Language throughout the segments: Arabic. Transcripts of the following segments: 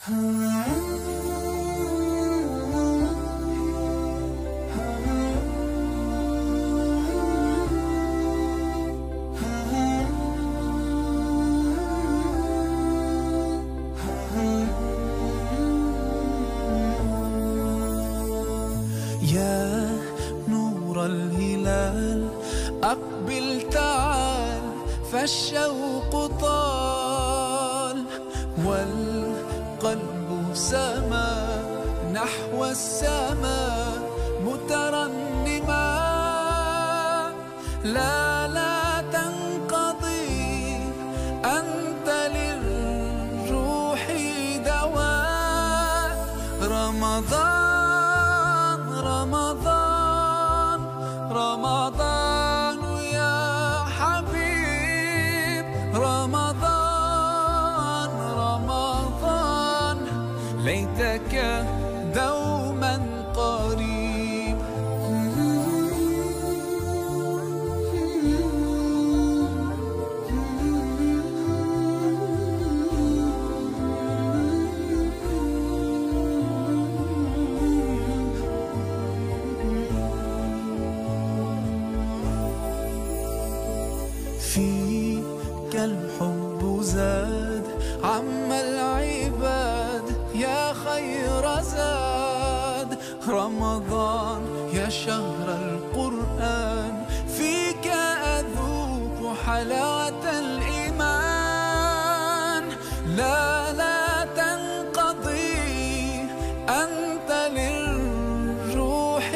يا نور الهلال أقبل تعال فالشوق طال والقلب سما نحو السماء مترنما لا تنقضي أنت للروح دواء رمضان يا حبيب رمضان ليتك دوما قريب. فيك الحب زاد عم العباد يا خير زاد رمضان يا شهر القرآن فيك أذوق حلاوة الإيمان لا تنقضي أنت للروح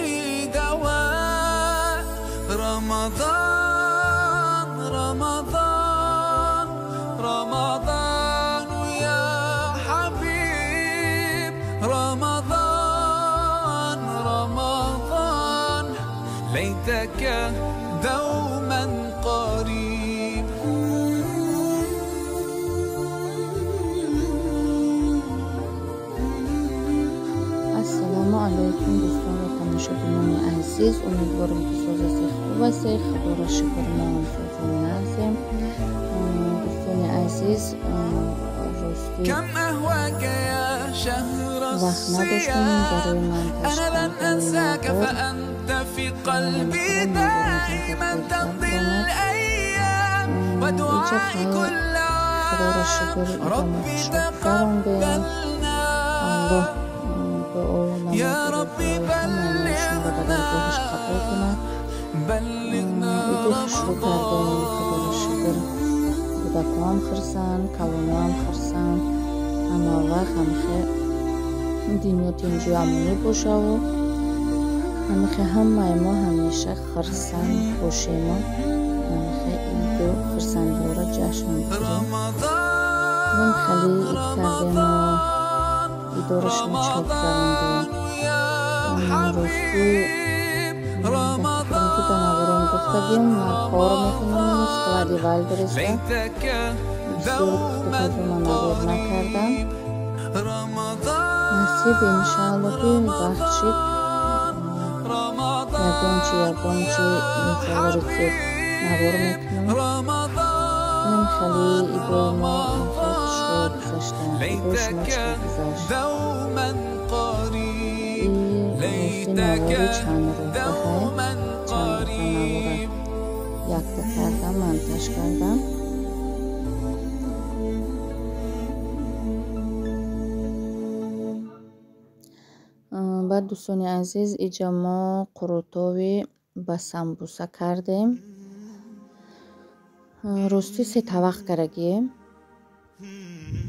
دواء رمضان يا حبيب رمضان ليتك دوما قريب. السلام علیکم دوستان و تماشاگران عزیز، امیدوارم که سوز خوب باشه. خدا را شکر ما سوزون نازم. دوستان عزیز راستی وقت نداشتیم برای من تشکر خدا را شکر ادامه به الله يا ربي بلغنا رمضان کودکان خرسن، کلانان خرسن، اما وقت همیشه دنیا تینجو امونی باشه و همیشه همه ما همیشه خرسن باشیم و همیشه این دو خرسندی را جشن بگیریم. من خیلی اید کردیم و ایدارش مچه بگذاریم راستی دفترم که دنبارم گفتگیم نخوار میکنم سکلادی وال برسه بسیار گفتگو من نبار نکردم نصیب انشاءالله که بخشید یگانچی انشاءالله رسید نبار میکنم. من خیلی ایدار ما انفاق شو گذاشتم ایدار شما چه گذاشت این نواری چند روزه یک کردم منتج کردم. بعد دوستان عزیز اینجا ما قروتوی با سمبوسه کردیم. راستی سه طبق کرگیم،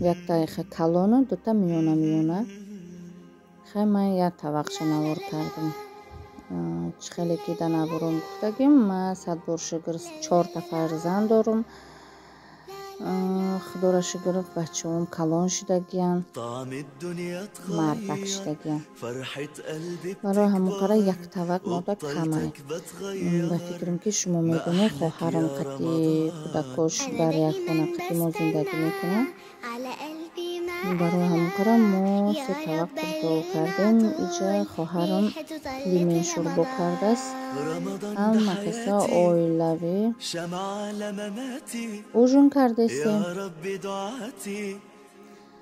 یک دقیقه کلون و دوتا میونه خیلی من یک طبق شنوار کردم. خیلی که در نبارم گفتگیم من 100 بار شگر 4 تا فرزند دارم. خدا را شکر بچه هم کلان شدگیان، مردک شدگیان. برای همون کاره یک طبق ماده کمه. به فکرم که شما میدونه خواهرم قطعی کودکاش در یک خانه قطعی ما زندگی میکنه. برای همون کاره ما 3 طبق قرطو کردیم. اینجا خواهرم لیمون شوربا کرده است. هم قصه اویلوی اوجون کرده استیم.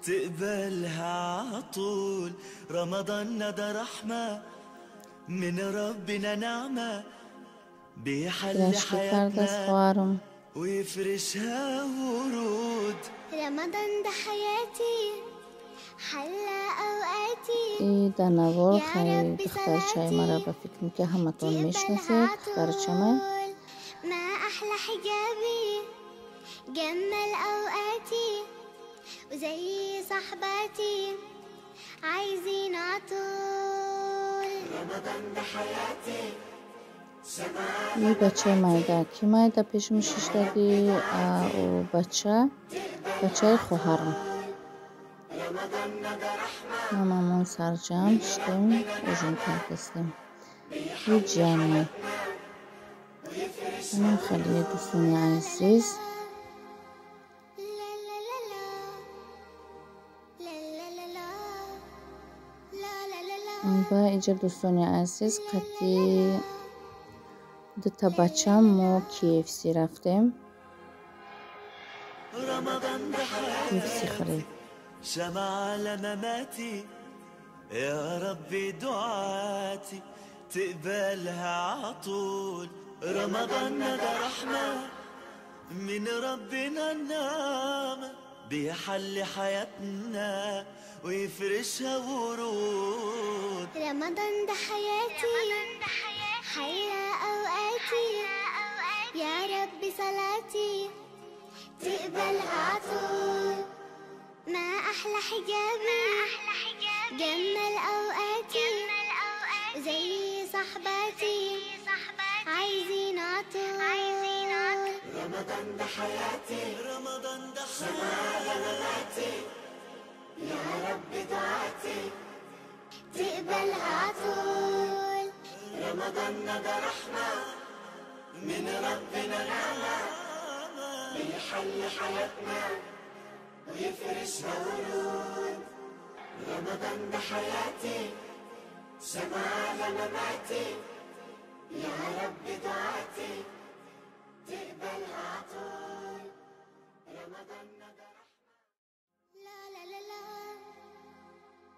تقبلها عطول. رمضان ده رحمة من ربنا، نعمة بيحل حياتنا ويفرشها ورود. رمضان ده حياتي حلى أوقاتي. دانا بول خیلی دخترچه مرا به فکرم که همتون میشناسید. دخترچه ما أحلى حجابي جمل أوقاتي وزي صحباتي عايزين عطول. رمضان ده حياتي. این بچه مایده کی مایده پیشم شیشتگی و بچه خواهرم مامامون سرجم شدیم اوجون کردستیم یه جمعه من خیلی دوستانی عزیز و اینجا دوستانی عزیز قطعی دوتا بچم ما KFC رفتیم KFC خرید. شمع على مماتي يا ربي دعاتي تقبلها عطول. رمضان ده رحمة من ربنا، النعمة بيحل حياتنا ويفرشها ورود. رمضان ده حياتي حيا أوقاتي يا رب صلاتي تقبلها عطول. ما أحلى حجابي جمل أوقاتي زي صحباتي عايزين عطول. رمضان ده حياتي رمضان ده حياتي يا رب دعاتي تقبلها عطول. رمضان ده رحمة من ربنا، نعمة بيحل حياتنا ويفرشها ورود. رمضان ده حياتي سما على مماتي يا رب دعاتي تقبلها عطول. رمضان ده رحمة. لا لا لا لا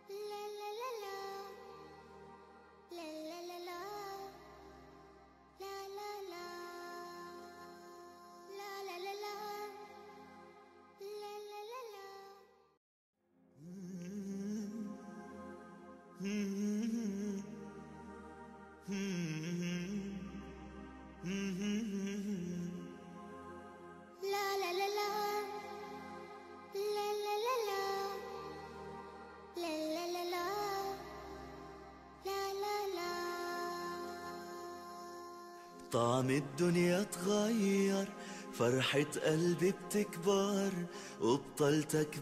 لا لا لا لا لا لا لا لا لا لا لا لا لا طعم الدنيا اتغير، فرحة قلبي بتكبر وبطلتك